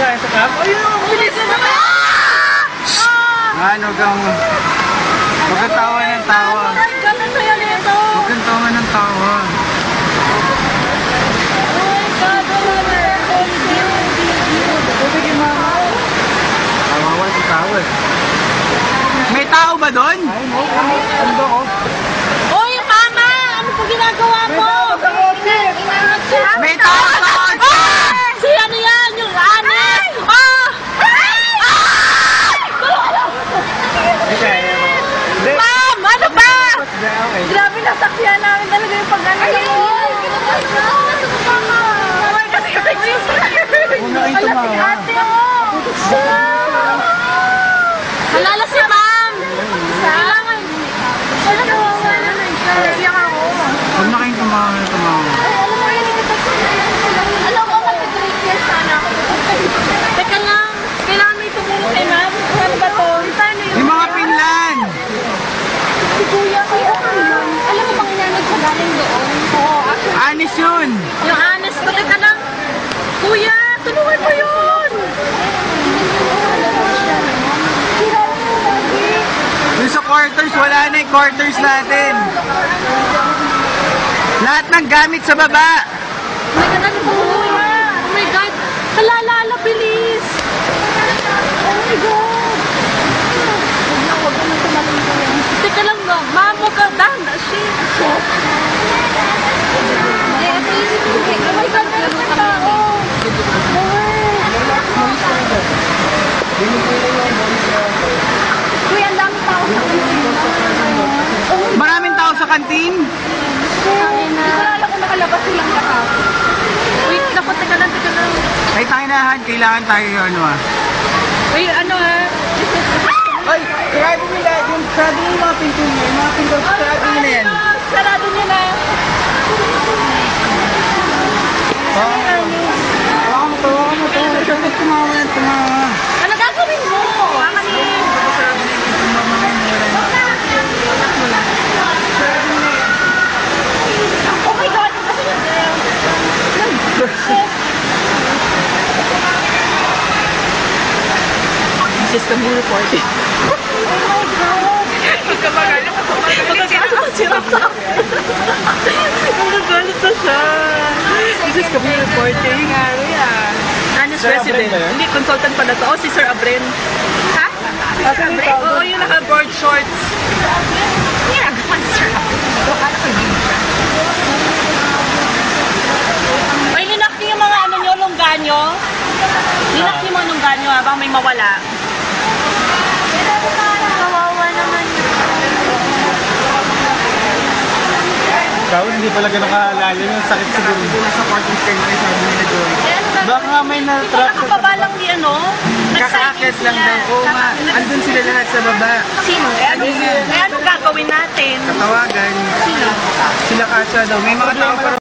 Saan? Sa camp? Ayun! Bilis na naman! Ano kang... Huwag kang tawa ng tawa. Ganun kaya nito. Huwag kang tawa ng tawa. Ay, gagawin na. Kawawa si tao eh. May tao ba doon? Ay, no. Ano ko? Oy, mama! Ano po ginagawa mo? May tao doon! Si ano yan? Yung anis! Ah! Ma'am! Ano ba? Grabe, nasakyan namin talaga yung pag-ano. Ayun! Ay, kasi Una kayo tumawa. ate, oh! Malala si ma'am! Kailangan. Wala nawawa na. Naiyak ako. Huwag na kayong tumawa na tumawa. Ay, alam mo yun, alam mo, kasi 3 years sana ako. Teka lang, kailangan may tumulong kay ma'am. Ano ba to? Yung mga pinlan! Si Kuya, alam mo bang inanod ko galing doon? Oo, actually. Anis yun! Yung honest ko, teka lang. Kuya, tulungan mo yun! Yung sa quarters, wala na yung quarters natin. Lahat ng gamit sa baba. Oh my God, ano ba, Kuya? Oh my God, halalala, bilis! Oh my God! Huwag na tumating ko yan. Teka lang, no. Ma'am, huwag ka dahan. Shit. Oh my God, meron pa tao. Kuya, ang dami tao sa kanila. Maraming tao sa kantin. Hindi ko alam kung nakalabas silang lahat. Wait, naku, teka lang. Ay, tayo na, Han. Kailangan tayo ano ah. Wait, ano Ay, sarado nila. Yung sarado yung mga pinto niya. Yung mga pinto, sarado nyo na yan. Sarado niya na. Hawakan mo to. Huwag tumawa yan, tumawa. Ano gagawin mo? Oh my God! This is community reporting. Oh my God! Magkabagalan ako. Magkagalit sa Magkagalit na siya. This is community reporting. Anis Sir President. Abren ba yun? Hindi, consultant pala to. Oh, si Sir Abren. Ha? Sir Abren? Oo, yung naka-board shorts. Yeah, Sir Ay, linak niyo yung mga ano nyo, longganyo. Linak niyo yung mga longganyo habang may mawala. Kawawa naman yun. Ikaw, hindi pala gano'ng kaalala yung sakit siguro. Sa quarters kayo na sabi nila Joy. Baka may na-trap sa... Nakababa lang di ano? Kakaakit lang daw. Oo nga, andun sila lahat sa baba. Sino? Eh ano gagawin natin? Katawagan. Sino? Sila Kasha daw. May mga tao pa